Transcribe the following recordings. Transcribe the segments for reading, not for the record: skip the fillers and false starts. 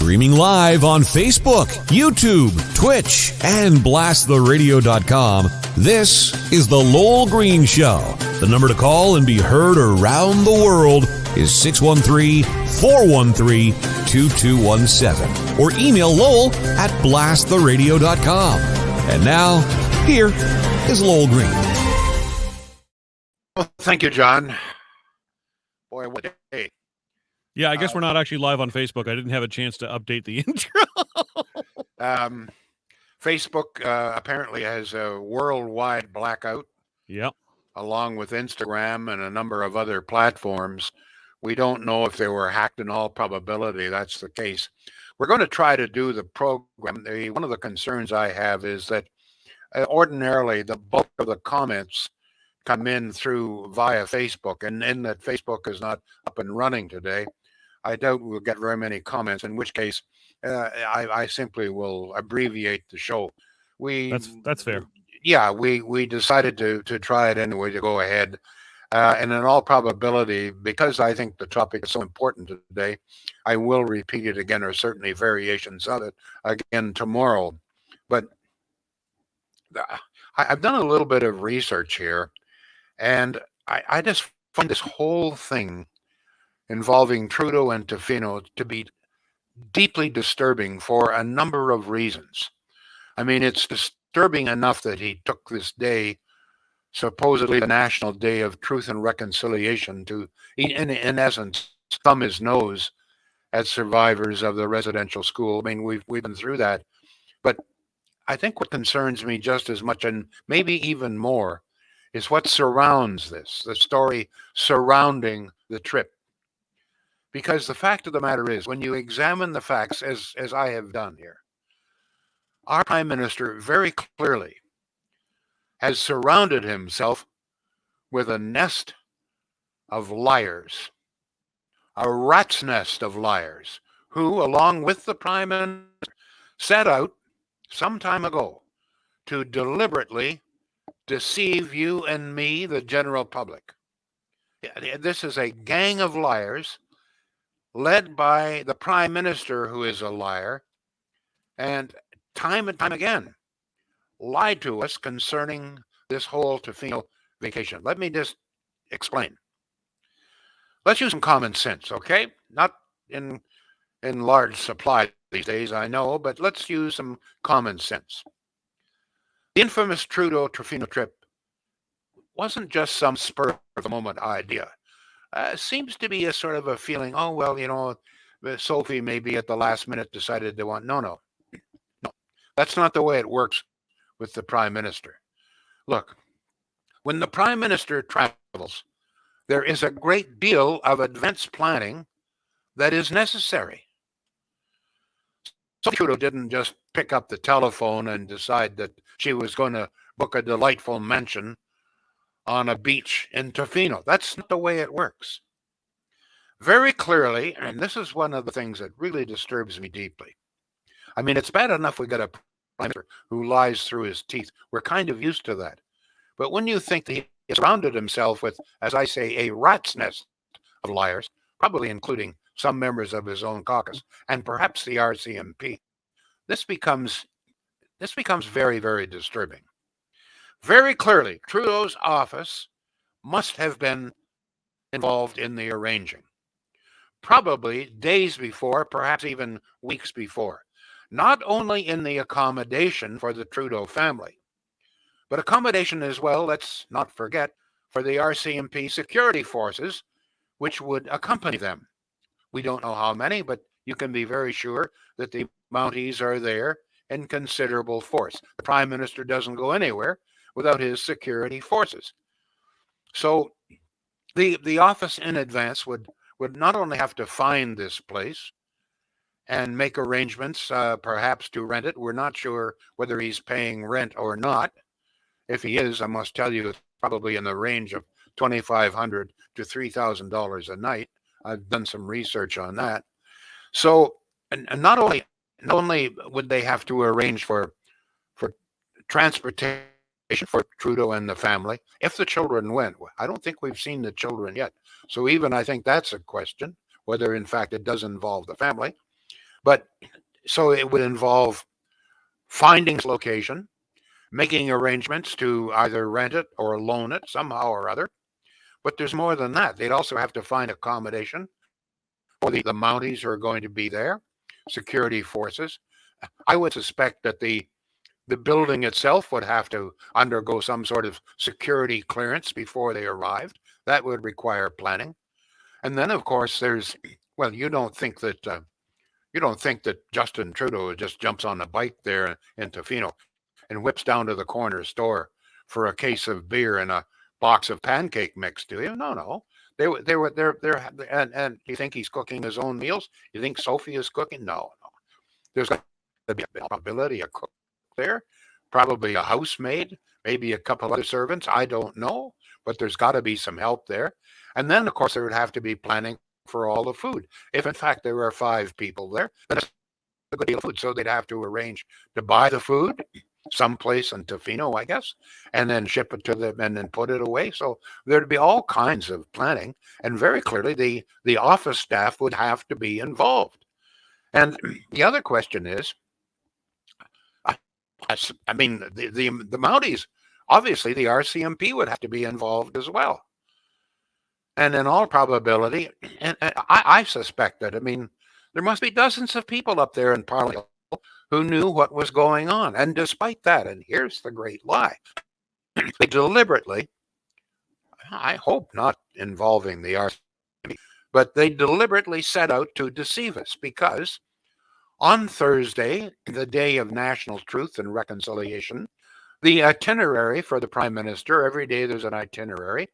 Streaming live on Facebook, YouTube, Twitch, and blasttheradio.com. This is The Lowell Green Show. The number to call and be heard around the world is 613-413-2217. Or email Lowell at blasttheradio.com. And now, here is Lowell Green. Well, thank you, John. Boy, what a day. Yeah, I guess we're not actually live on Facebook. I didn't have a chance to update the intro. Facebook apparently has a worldwide blackout. Yep. Along with Instagram and a number of other platforms. We don't know if they were hacked. In all probability, that's the case. We're going to try to do the program. One of the concerns I have is that ordinarily the bulk of the comments come in via Facebook, and in that Facebook is not up and running today. I doubt we'll get very many comments, in which case I simply will abbreviate the show. That's fair. Yeah, we decided to try it anyway, to go ahead. And in all probability, because I think the topic is so important today, I will repeat it again, or certainly variations of it again tomorrow. But I've done a little bit of research here, and I just find this whole thing involving Trudeau and Tofino to be deeply disturbing for a number of reasons. I mean, it's disturbing enough that he took this day, supposedly the National Day of Truth and Reconciliation, to, in essence, thumb his nose at survivors of the residential school. I mean, we've been through that. But I think what concerns me just as much, and maybe even more, is what surrounds this, the story surrounding the trip. Because the fact of the matter is, when you examine the facts, as I have done here, our Prime Minister very clearly has surrounded himself with a nest of liars, a rat's nest of liars, who, along with the Prime Minister, set out some time ago to deliberately deceive you and me, the general public. This is a gang of liars led by the Prime Minister, who is a liar, and time again lied to us concerning this whole Tofino vacation. Let me just explain. Let's use some common sense, okay? Not in large supply these days, I know, but let's use some common sense. The infamous Trudeau-Tofino trip wasn't just some spur-of-the-moment idea. Seems to be a sort of a feeling, oh, well, you know, Sophie maybe at the last minute decided they want, no. That's not the way it works with the Prime Minister. Look, when the Prime Minister travels, there is a great deal of advanced planning that is necessary. Sophie Trudeau didn't just pick up the telephone and decide that she was going to book a delightful mansion on a beach in Tofino. That's not the way it works. Very clearly, and this is one of the things that really disturbs me deeply. I mean, it's bad enough we got a Prime Minister who lies through his teeth. We're kind of used to that. But when you think that he surrounded himself with, as I say, a rat's nest of liars, probably including some members of his own caucus, and perhaps the RCMP, this becomes very, very disturbing. Very clearly, Trudeau's office must have been involved in the arranging. Probably days before, perhaps even weeks before. Not only in the accommodation for the Trudeau family, but accommodation as well, let's not forget, for the RCMP security forces, which would accompany them. We don't know how many, but you can be very sure that the Mounties are there in considerable force. The Prime Minister doesn't go anywhere without his security forces. So the office in advance would not only have to find this place and make arrangements, perhaps to rent it. We're not sure whether he's paying rent or not. If he is, I must tell you, it's probably in the range of $2,500 to $3,000 a night. I've done some research on that. So, and not only would they have to arrange for transportation for Trudeau and the family, if the children went. I don't think we've seen the children yet. So even I think that's a question, whether in fact it does involve the family. But so it would involve finding its location, making arrangements to either rent it or loan it somehow or other. But there's more than that. They'd also have to find accommodation for the Mounties who are going to be there, security forces. I would suspect that the building itself would have to undergo some sort of security clearance before they arrived. That would require planning. And then, of course, there's well, you don't think that Justin Trudeau just jumps on a bike there in Tofino and whips down to the corner store for a case of beer and a box of pancake mix, do you? No, no. They're and you think he's cooking his own meals? You think Sophie is cooking? No, no. There's got to be a possibility a cook there, probably a housemaid, maybe a couple other servants. I don't know, but there's got to be some help there. And then, of course, there would have to be planning for all the food. If in fact there were 5 people there, then it's a good deal of food. So they'd have to arrange to buy the food someplace in Tofino, I guess, and then ship it to them and then put it away. So there'd be all kinds of planning, and very clearly the office staff would have to be involved. And the other question is, I mean, the Mounties, obviously the RCMP would have to be involved as well. And in all probability, and I suspect that, I mean, there must be dozens of people up there in Parliament who knew what was going on. And despite that, and here's the great lie, they deliberately, I hope not involving the RCMP, but they deliberately set out to deceive us because on Thursday, the day of National Truth and Reconciliation, the itinerary for the Prime Minister, every day there's an itinerary.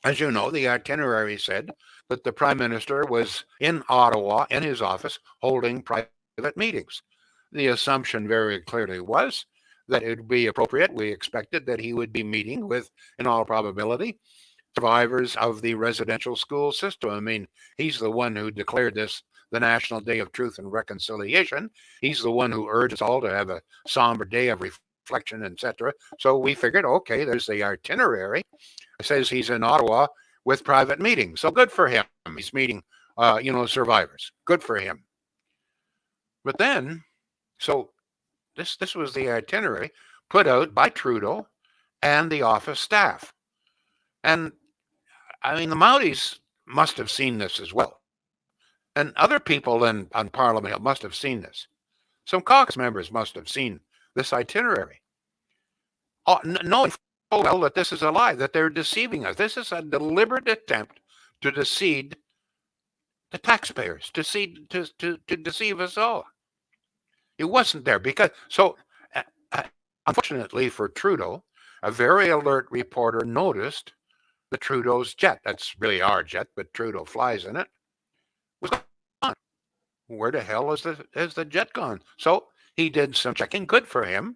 As you know, the itinerary said that the Prime Minister was in Ottawa, in his office, holding private meetings. The assumption very clearly was that it would be appropriate. We expected that he would be meeting with, in all probability, survivors of the residential school system. I mean, he's the one who declared this the National Day of Truth and Reconciliation. He's the one who urged us all to have a somber day of reflection, etc. So we figured, okay, there's the itinerary. It says he's in Ottawa with private meetings. So good for him. He's meeting, survivors. Good for him. But then, so this was the itinerary put out by Trudeau and the office staff. And I mean, the Mounties must have seen this as well. And other people on Parliament must have seen this. Some caucus members must have seen this itinerary. Knowing full well that this is a lie, that they're deceiving us. This is a deliberate attempt to deceive the taxpayers, to deceive us all. It wasn't there because, so unfortunately for Trudeau, a very alert reporter noticed the Trudeau's jet, that's really our jet, but Trudeau flies in it, was gone. Where the hell is the jet gone? So he did some checking. Good for him.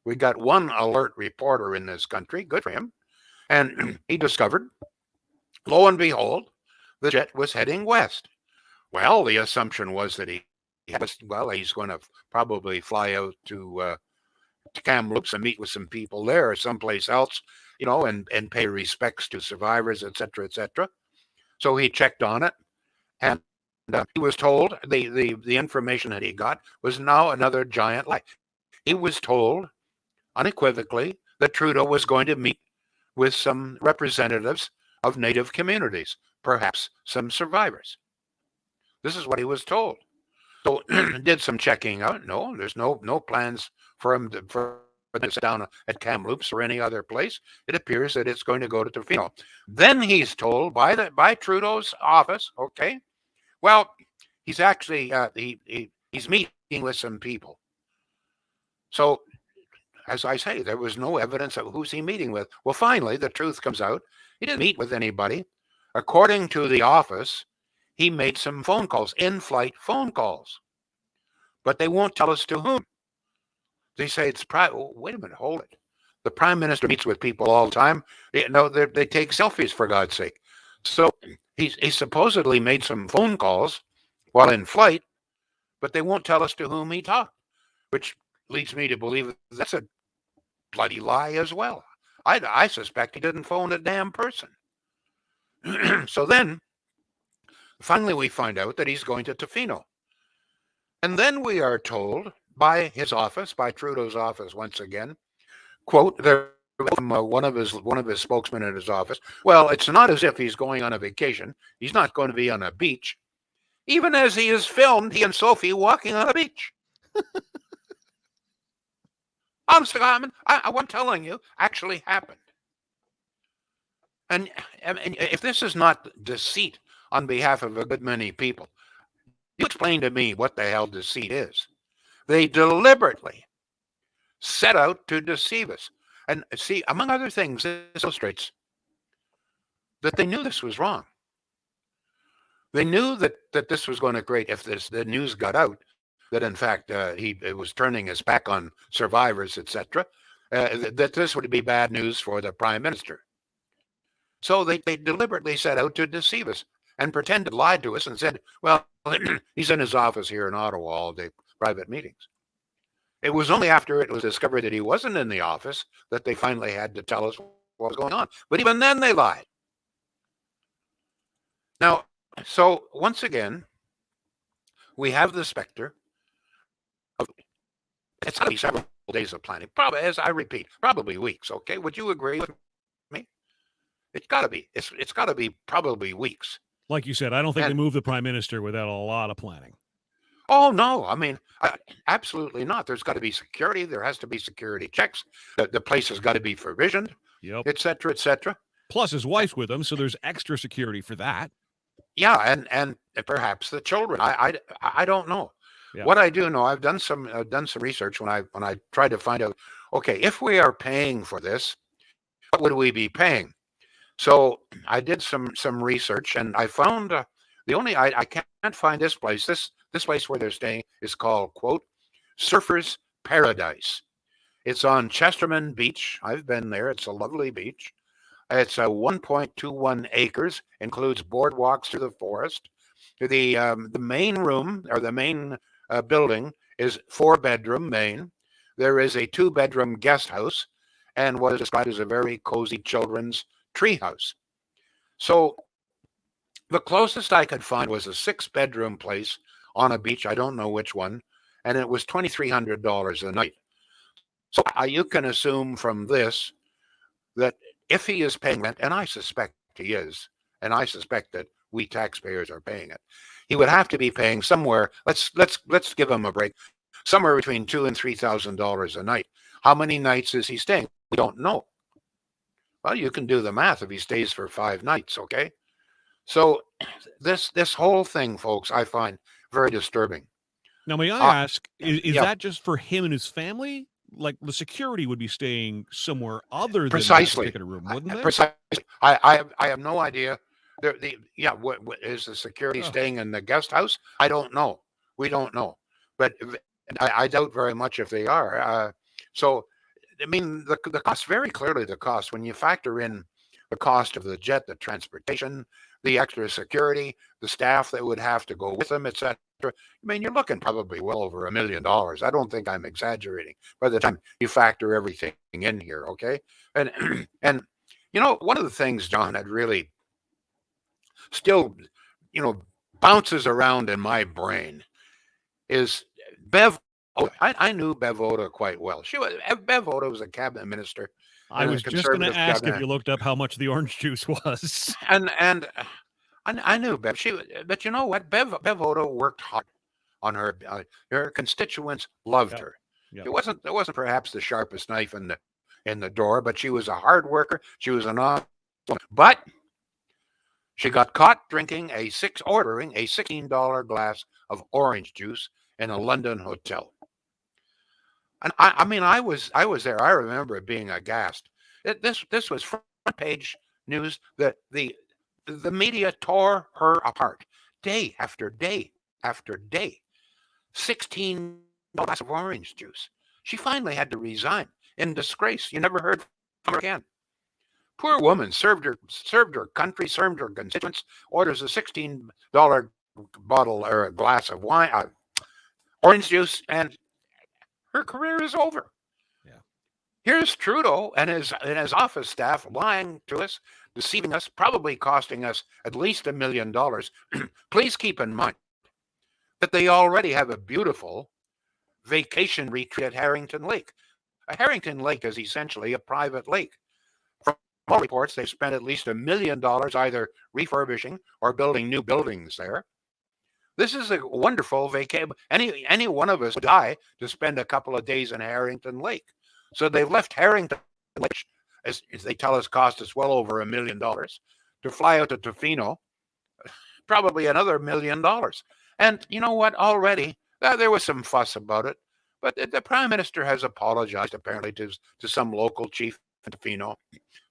We got one alert reporter in this country. Good for him. And he discovered, lo and behold, the jet was heading west. Well, the assumption was that he's going to probably fly out to Kamloops and meet with some people there or someplace else, and pay respects to survivors, etc., etc. So he checked on it, and he was told the information that he got was now another giant lie. He was told unequivocally that Trudeau was going to meet with some representatives of Native communities, perhaps some survivors. This is what he was told. So did some checking out. No, there's no plans for him to sit down at Kamloops or any other place. It appears that it's going to go to Tofino. Then he's told by Trudeau's office, okay, well, he's actually he's meeting with some people. So, as I say, there was no evidence of who's he meeting with. Well, finally, the truth comes out. He didn't meet with anybody. According to the office, he made some phone calls, in-flight phone calls. But they won't tell us to whom. They say it's private. Oh, wait a minute, hold it. The Prime Minister meets with people all the time. They take selfies, for God's sake. So he supposedly made some phone calls while in flight, but they won't tell us to whom he talked, which leads me to believe that's a bloody lie as well. I suspect he didn't phone a damn person. So then Finally, we find out that he's going to Tofino. And then we are told by his office, by Trudeau's office once again, quote, from one of his spokesmen at his office, well, it's not as if he's going on a vacation. He's not going to be on a beach. Even as he is filmed, he and Sophie walking on a beach. I'm telling you, actually happened. And if this is not deceit on behalf of a good many people, you explain to me what the hell deceit is. They deliberately set out to deceive us. And see, among other things, this illustrates that they knew this was wrong. They knew that this was going to create, if the news got out, that in fact he was turning his back on survivors, etc., that this would be bad news for the Prime Minister. So they deliberately set out to deceive us and pretended, lied to us and said, well, he's in his office here in Ottawa all day, private meetings. It was only after it was discovered that he wasn't in the office that they finally had to tell us what was going on. But even then they lied. Now, so once again, we have the specter of, it's got to be several days of planning. Probably, as I repeat, probably weeks. Okay, would you agree with me? It's got to be. It's got to be probably weeks. Like you said, I don't think they move the Prime Minister without a lot of planning. Oh, no. I mean, absolutely not. There's got to be security. There has to be security checks. The place has got to be provisioned, et cetera, et cetera. Plus his wife's with him, so there's extra security for that. Yeah, and perhaps the children. I don't know. Yeah. What I do know, I've done some research when I tried to find out, okay, if we are paying for this, what would we be paying? So I did some research, and I found I can't find this place. This place where they're staying is called, quote, Surfer's Paradise. It's on Chesterman Beach. I've been there. It's a lovely beach. It's 1.21 acres, includes boardwalks through the forest. The main room, or the main building, is 4-bedroom main. There is a 2-bedroom guest house and what is described as a very cozy children's treehouse. So the closest I could find was a 6-bedroom place on a beach. I don't know which one. And it was $2,300 a night. So you can assume from this that if he is paying rent, and I suspect he is, and I suspect that we taxpayers are paying it, he would have to be paying somewhere. Let's give him a break. Somewhere between $2,000 and $3,000 a night. How many nights is he staying? We don't know. Well, you can do the math if he stays for 5 nights, okay? So this whole thing, folks, I find very disturbing. Now, may I ask, is that just for him and his family? Like the security would be staying somewhere other than that particular room, wouldn't they? Precisely. I have no idea. What is the security staying in the guest house? I don't know. We don't know. But I doubt very much if they are. So, I mean, the cost, very clearly the cost, when you factor in the cost of the jet, the transportation, the extra security, the staff that would have to go with them, etc. I mean, you're looking probably well over $1 million. I don't think I'm exaggerating by the time you factor everything in here, okay? And you know, one of the things, John, that really still, bounces around in my brain is Bev. I knew Bev Oda quite well. Bev Oda was a cabinet minister. I was just going to ask if you looked up how much the orange juice was. And I knew Bev. But you know what? Bev Oda worked hard on her. Her constituents loved her. Yep. It wasn't perhaps the sharpest knife in the door, but she was a hard worker. She was an honest woman. But she got caught ordering a $16 glass of orange juice in a London hotel. And I mean, I was there. I remember it being aghast. This was front page news. That the media tore her apart day after day after day. 16 glass of orange juice. She finally had to resign in disgrace. You never heard from her again. Poor woman served her country, served her constituents. Orders a $16 bottle or a glass of wine, orange juice, and her career is over. Yeah. Here's Trudeau and his office staff lying to us, deceiving us, probably costing us at least $1 million. Please keep in mind that they already have a beautiful vacation retreat at Harrington Lake. Harrington Lake is essentially a private lake. From all reports, they've spent at least $1 million either refurbishing or building new buildings there. This is a wonderful vacation. Any one of us would die to spend a couple of days in Harrington Lake. So they've left Harrington Lake, as they tell us, cost us well over $1 million to fly out to Tofino, probably another $1 million. And you know what? Already there was some fuss about it, but the Prime Minister has apologized apparently to some local chief in Tofino.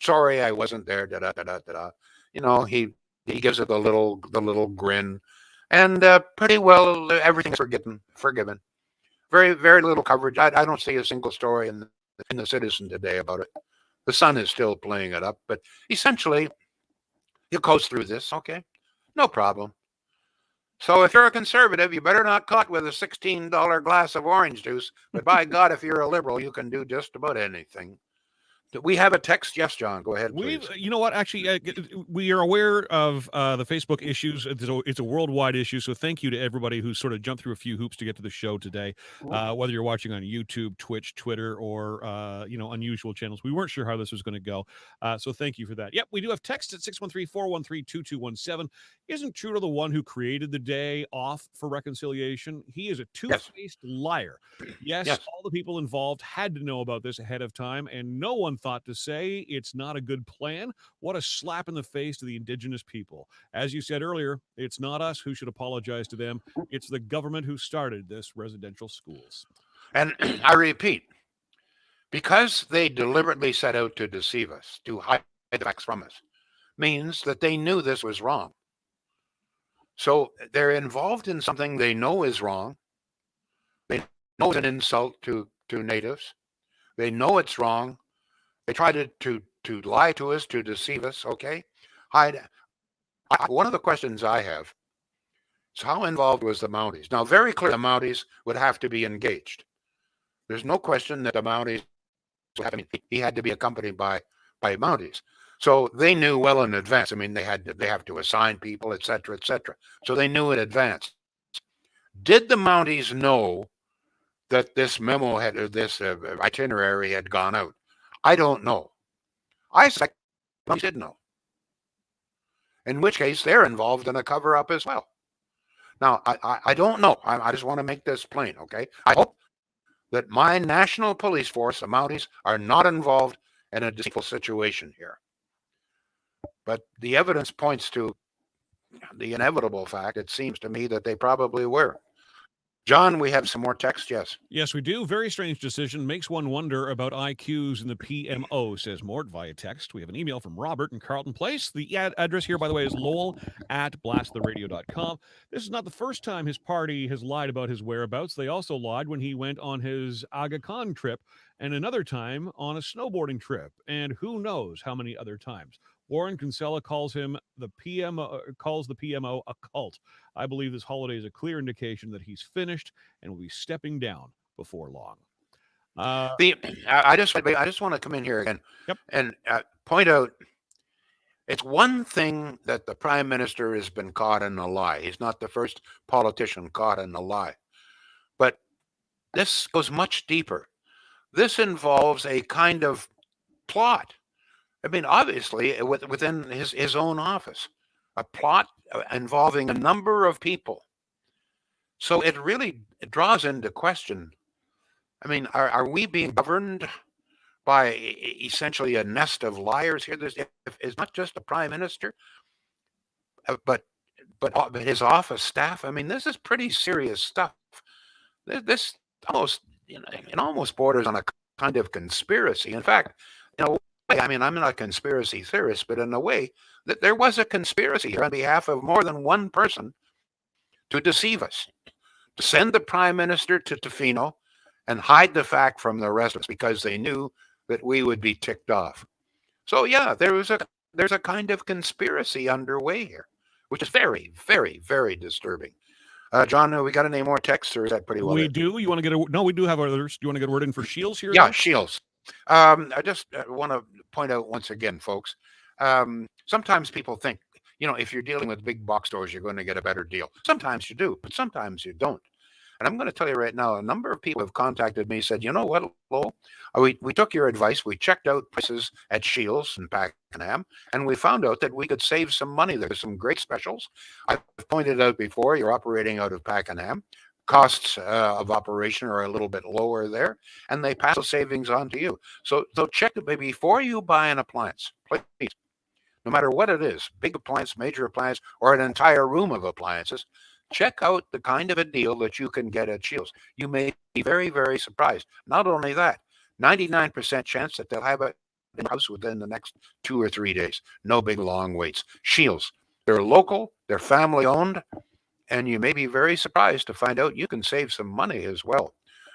Sorry, I wasn't there. Da da da da da. You know, he gives it the little grin, and pretty well everything's forgiven. Very very little coverage. I don't see a single story in the Citizen today about it. The Sun is still playing it up, but essentially, he'll coast through this. Okay, no problem. So if you're a conservative, you better not caught with a $16 glass of orange juice. But by God, if you're a liberal, you can do just about anything. Do we have a text? Yes, John, go ahead, please. You know what? Actually, we are aware of the Facebook issues. It's a worldwide issue, so thank you to everybody who sort of jumped through a few hoops to get to the show today, whether you're watching on YouTube, Twitch, Twitter, or, unusual channels. We weren't sure how this was going to go, so thank you for that. Yep, we do have text at 613-413-2217. Isn't Trudeau the one who created the day off for reconciliation? He is a two-faced liar. Yes, all the people involved had to know about this ahead of time, and no one thought to say it's not a good plan. What a slap in the face to the Indigenous people. As you said earlier, it's not us who should apologize to them. It's the government who started this residential schools. And I repeat, because they deliberately set out to deceive us, to hide the facts from us, means that they knew this was wrong. So they're involved in something they know is wrong. They know it's an insult to natives. They know it's wrong. They try to lie to us, to deceive us, okay? One of the questions I have is how involved was the Mounties? Now, very clear, the Mounties would have to be engaged. There's no question that the Mounties, he had to be accompanied by Mounties. So they knew well in advance. I mean, they have to assign people, et cetera, et cetera. So they knew in advance. Did the Mounties know that this memo this itinerary had gone out? I don't know. I suspect they did know. In which case, they're involved in a cover-up as well. Now, I don't know. I just want to make this plain, okay? I hope that my national police force, the Mounties, are not involved in a deceitful situation here. But the evidence points to the inevitable fact, it seems to me, that they probably were. John, we have some more text, yes. Yes, we do. Very strange decision. Makes one wonder about IQs in the PMO, says Mort via text. We have an email from Robert in Carlton Place. The address here, by the way, is Lowell at blasttheradio.com. This is not the first time his party has lied about his whereabouts. They also lied when he went on his Aga Khan trip and another time on a snowboarding trip. And who knows how many other times. Warren Kinsella calls the PMO a cult. I believe this holiday is a clear indication that he's finished and will be stepping down before long. I just want to come in here again and point out, it's one thing that the Prime Minister has been caught in a lie. He's not the first politician caught in a lie. But this goes much deeper. This involves a kind of plot. I mean, obviously, within his own office, a plot involving a number of people. So it really draws into question. I mean, are we being governed by essentially a nest of liars here? It's not just the Prime Minister, but his office staff. I mean, this is pretty serious stuff. This almost, it almost borders on a kind of conspiracy. In fact, I mean, I'm not a conspiracy theorist, but in a way, that there was a conspiracy here on behalf of more than one person to deceive us, to send the Prime Minister to Tofino and hide the fact from the rest of us because they knew that we would be ticked off. So yeah, there's a kind of conspiracy underway here, which is very, very, very disturbing. John, we got any more texts, or is that pretty well? We do. You want to get we do have others. Do you want to get a word in for Shields here? Yeah, Shields. I just want to point out once again, folks, sometimes people think, if you're dealing with big box stores, you're going to get a better deal. Sometimes you do, but sometimes you don't. And I'm going to tell you right now, a number of people have contacted me, said, you know what, Lowell, we took your advice. We checked out prices at Shields and Pakenham, and we found out that we could save some money. There's some great specials. I've pointed out before, you're operating out of Pakenham. Costs of operation are a little bit lower there, and they pass the savings on to you. So check it before you buy an appliance, please. No matter what it is, big appliance, major appliance, or an entire room of appliances, check out the kind of a deal that you can get at Shields. You may be very, very surprised. Not only that, 99% chance that they'll have it in the house within the next 2 or 3 days. No big long waits. Shields, they're local, they're family owned, and you may be very surprised to find out you can save some money as well.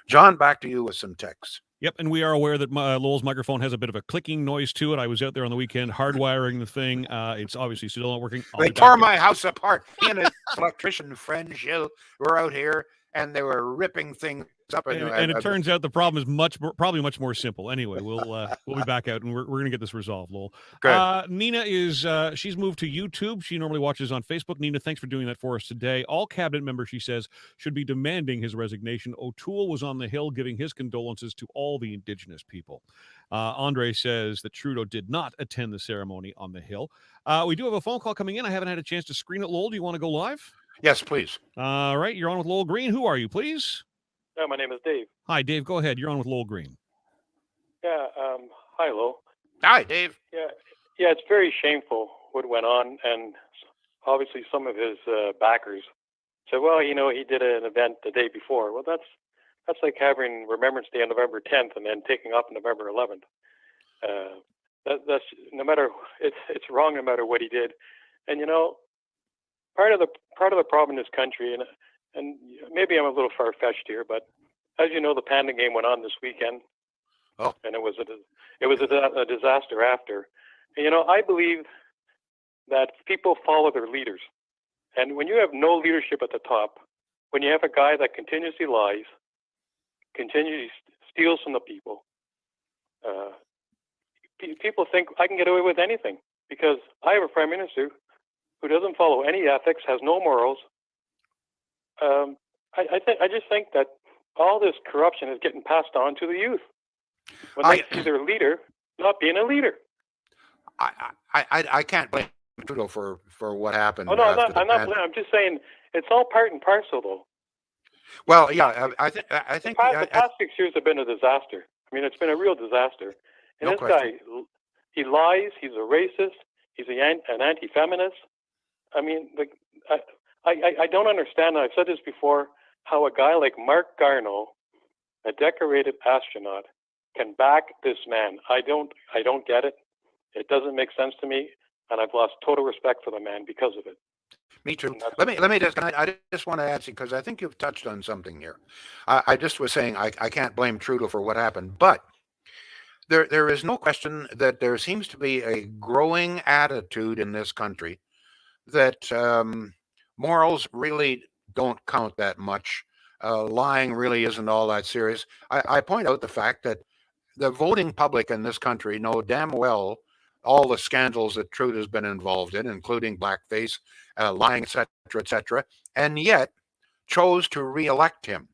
John, back to you with some text. Yep, and we are aware that Lowell's microphone has a bit of a clicking noise to it. I was out there on the weekend hardwiring the thing. It's obviously still not working. They tore my house apart. He and his electrician friend Jill were out here, and they were ripping things up. And it turns out the problem is probably much more simple. Anyway, we'll be back out, and we're going to get this resolved, Lowell. Good. Nina is she's moved to YouTube. She normally watches on Facebook. Nina, thanks for doing that for us today. All cabinet members, she says, should be demanding his resignation. O'Toole was on the Hill giving his condolences to all the Indigenous people. Andre says that Trudeau did not attend the ceremony on the Hill. We do have a phone call coming in. I haven't had a chance to screen it. Lowell, do you want to go live? Yes, please. All right, you're on with Lowell Green. Who are you, please? My name is Dave. Hi, Dave. Go ahead. You're on with Lowell Green. Yeah. Hi, Lowell. Hi, Dave. Yeah. It's very shameful what went on, and obviously some of his backers said, "Well, he did an event the day before." Well, that's like having Remembrance Day on November 10th and then taking off on November 11th. That's no matter. It's wrong no matter what he did, and part of the problem in this country, and maybe I'm a little far-fetched here, but as you know, the Panda game went on this weekend, and it was a disaster after. And, I believe that people follow their leaders, and when you have no leadership at the top, when you have a guy that continuously lies, continuously steals from the people, people think I can get away with anything because I have a prime minister who doesn't follow any ethics, has no morals. I just think that all this corruption is getting passed on to the youth when they see their leader not being a leader. I can't blame Trudeau for what happened. Oh no, I'm not blaming. I'm just saying it's all part and parcel, though. Well, yeah, I think the past 6 years have been a disaster. I mean, it's been a real disaster. And this guy, he lies. He's a racist. He's an anti-feminist. I mean, I don't understand. I've said this before. How a guy like Mark Garneau, a decorated astronaut, can back this man. I don't get it. It doesn't make sense to me, and I've lost total respect for the man because of it. Me too. Let me just. I just want to add, because I think you've touched on something here. I just was saying I can't blame Trudeau for what happened, but there is no question that there seems to be a growing attitude in this country that morals really don't count that much. Lying really isn't all that serious. I point out the fact that the voting public in this country know damn well all the scandals that Trudeau has been involved in, including blackface, lying, etc., and yet chose to re-elect him.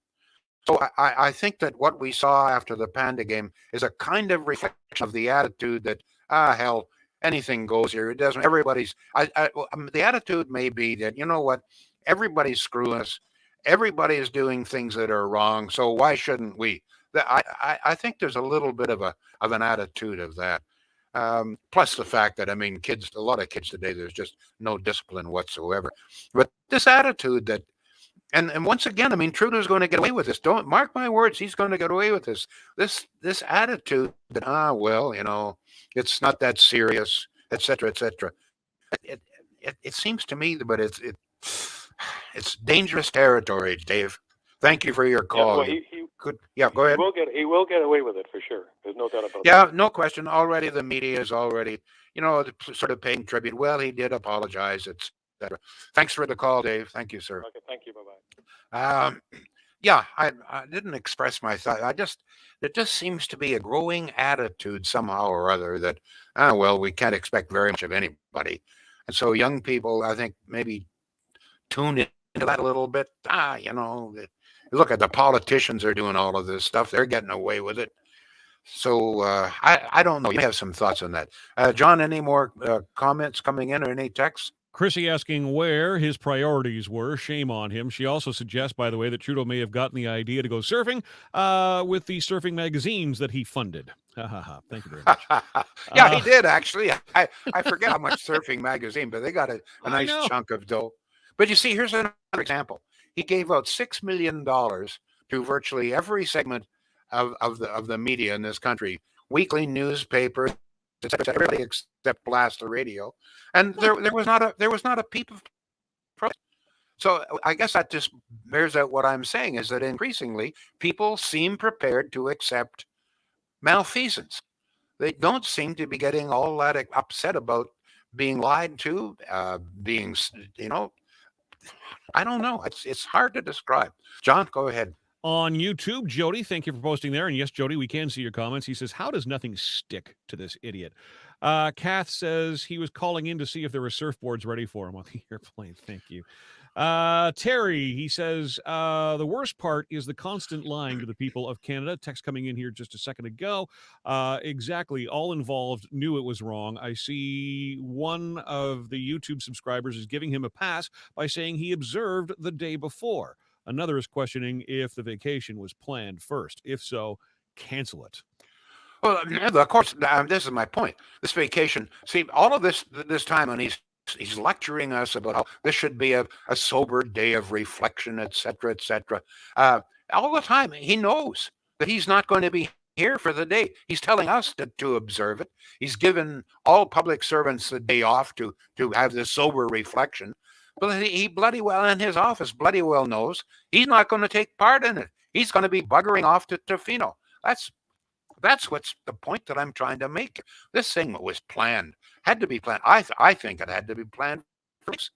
So I think that what we saw after the Panda game is a kind of reflection of the attitude that, hell, anything goes here. It doesn't. Everybody's. The attitude may be that, you know what, everybody's screwing us. Everybody is doing things that are wrong. So why shouldn't we? I think there's a little bit of an attitude of that. Plus the fact that, I mean, a lot of kids today, there's just no discipline whatsoever. But this attitude that, and once again, I mean, Trudeau's going to get away with this. Don't mark my words. He's going to get away with this. This attitude that, well, it's not that serious, etc., etc. It seems to me, but it's dangerous territory, Dave. Thank you for your call. Yeah, go ahead. He will get away with it for sure. There's no doubt about that. Yeah, no question. Already the media is already, sort of paying tribute. Well, he did apologize, etc. Thanks for the call, Dave. Thank you, sir. Okay, thank you. Bye-bye. Yeah, I didn't express my thought. It just seems to be a growing attitude somehow or other that, well, we can't expect very much of anybody. And so young people, I think, maybe tune into that a little bit. Look at the politicians are doing all of this stuff. They're getting away with it. So I don't know. You may have some thoughts on that. John, any more comments coming in or any texts? Chrissy asking where his priorities were. Shame on him. She also suggests, by the way, that Trudeau may have gotten the idea to go surfing with the surfing magazines that he funded. Thank you very much. Yeah, he did, actually. I forget how much Surfing Magazine, but they got a nice chunk of dough. But you see, here's another example. He gave out $6 million to virtually every segment of the media in this country, weekly newspapers, everybody except Blast the Radio, and there was not a peep of protest. So I guess that just bears out what I'm saying is that increasingly people seem prepared to accept malfeasance. They don't seem to be getting all that upset about being lied to, being, I don't know. It's hard to describe. John, go ahead. On YouTube, Jody, thank you for posting there. And yes, Jody, we can see your comments. He says, how does nothing stick to this idiot? Kath says he was calling in to see if there were surfboards ready for him on the airplane. Thank you. Terry, he says, the worst part is the constant lying to the people of Canada. Text coming in here just a second ago. Exactly. All involved knew it was wrong. I see one of the YouTube subscribers is giving him a pass by saying he observed the day before. Another is questioning if the vacation was planned first. If so, cancel it. Well, of course, this is my point. This vacation, see, all of this time, and he's lecturing us about how this should be a sober day of reflection, et cetera, et cetera. All the time, he knows that he's not going to be here for the day. He's telling us to observe it. He's given all public servants the day off to have this sober reflection. But he bloody well in his office bloody well knows he's not going to take part in it. He's going to be buggering off to Tofino. That's what's the point that I'm trying to make. This thing was planned, had to be planned. I think it had to be planned first.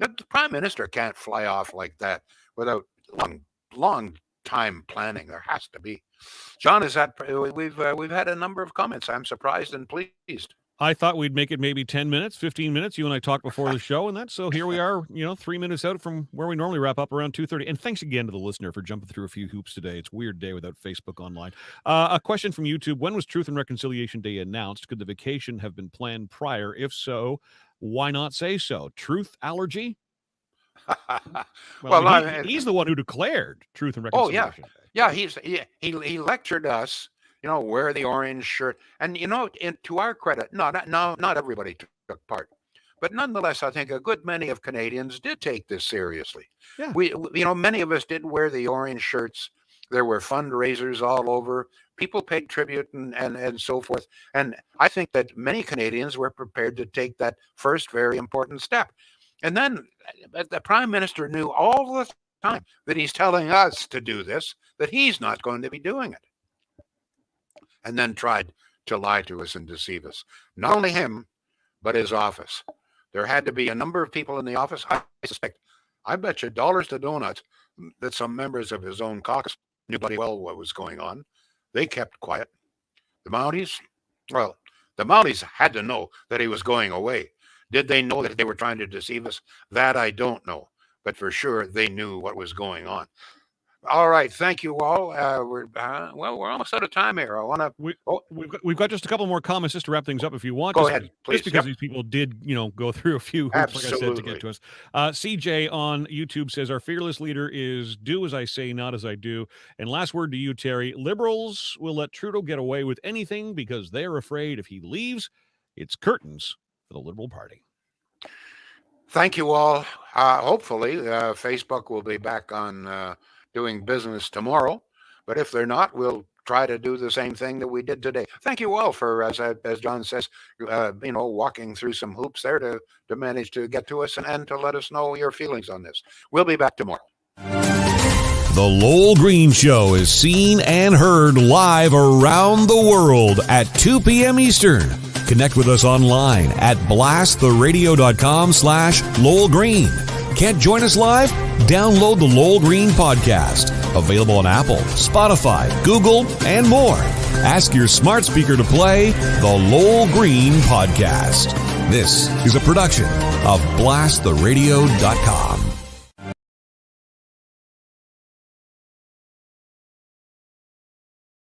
The Prime Minister can't fly off like that without long time planning. There has to be. John, we've had a number of comments. I'm surprised and pleased. I thought we'd make it maybe 10 minutes, 15 minutes. You and I talked before the show, and that's so here we are, 3 minutes out from where we normally wrap up around 2:30. And thanks again to the listener for jumping through a few hoops today. It's a weird day without Facebook online. A question from YouTube. When was Truth and Reconciliation Day announced? Could the vacation have been planned prior? If so, why not say so? Truth allergy? He's the one who declared Truth and Reconciliation Day. Yeah, he lectured us. Wear the orange shirt. And, to our credit, not everybody took part. But nonetheless, I think a good many of Canadians did take this seriously. Yeah. Many of us did wear the orange shirts. There were fundraisers all over. People paid tribute and so forth. And I think that many Canadians were prepared to take that first very important step. And then the Prime Minister knew all the time that he's telling us to do this, that he's not going to be doing it. And then tried to lie to us and deceive us. Not only him, but his office. There had to be a number of people in the office. I bet you dollars to donuts that some members of his own caucus knew bloody well what was going on. They kept quiet. The Mounties had to know that he was going away. Did they know that they were trying to deceive us? That I don't know. But for sure, they knew what was going on. All right, thank you all. We're almost out of time here. We've got just a couple more comments just to wrap things up. If you want, go ahead, please. Just because these people did, go through a few hoops, like I said, to get to us. CJ on YouTube says our fearless leader is do as I say, not as I do. And last word to you, Terry. Liberals will let Trudeau get away with anything because they're afraid if he leaves, it's curtains for the Liberal Party. Thank you all. Hopefully, Facebook will be back on doing business tomorrow, but if they're not, we'll try to do the same thing that we did today. Thank you all for, as John says, walking through some hoops there to manage to get to us and to let us know your feelings on this. We'll be back tomorrow. The Lowell Green Show is seen and heard live around the world at 2 p.m. Eastern. Connect with us online at blasttheradio.com/Lowell Green. Can't join us live? Download the Lowell Green podcast, Available on Apple, Spotify, Google, and more. Ask your smart speaker to play the Lowell Green Podcast. This is a production of BlastTheRadio.com.